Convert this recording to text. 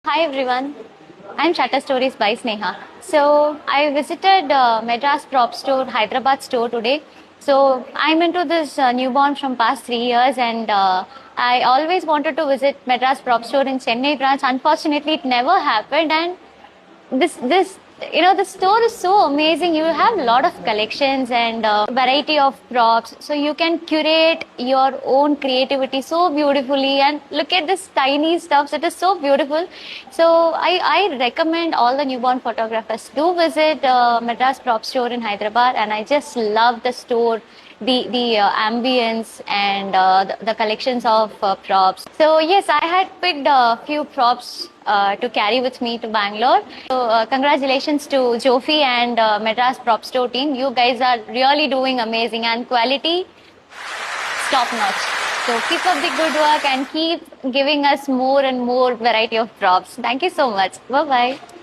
Hi everyone, I'm Shatter Stories by Sneha. So I visited Madras Prop Store, Hyderabad store today. So I'm into this newborn from past 3 years, and I always wanted to visit Madras Prop Store in Chennai branch. Unfortunately, it never happened, and this the store is so amazing. You have a lot of collections and variety of props, so you can curate your own creativity so beautifully. And look at this tiny stuffs, it is so beautiful. So I recommend all the newborn photographers do visit Madras Prop Store in Hyderabad, and I just love the store, the ambience, and the collections of props. So yes, I had picked a few props to carry with me to Bangalore. So congratulations to Jofi and Madras Prop Store team. You guys are really doing amazing, and quality top notch. So keep up the good work and keep giving us more and more variety of props. Thank you so much. Bye bye.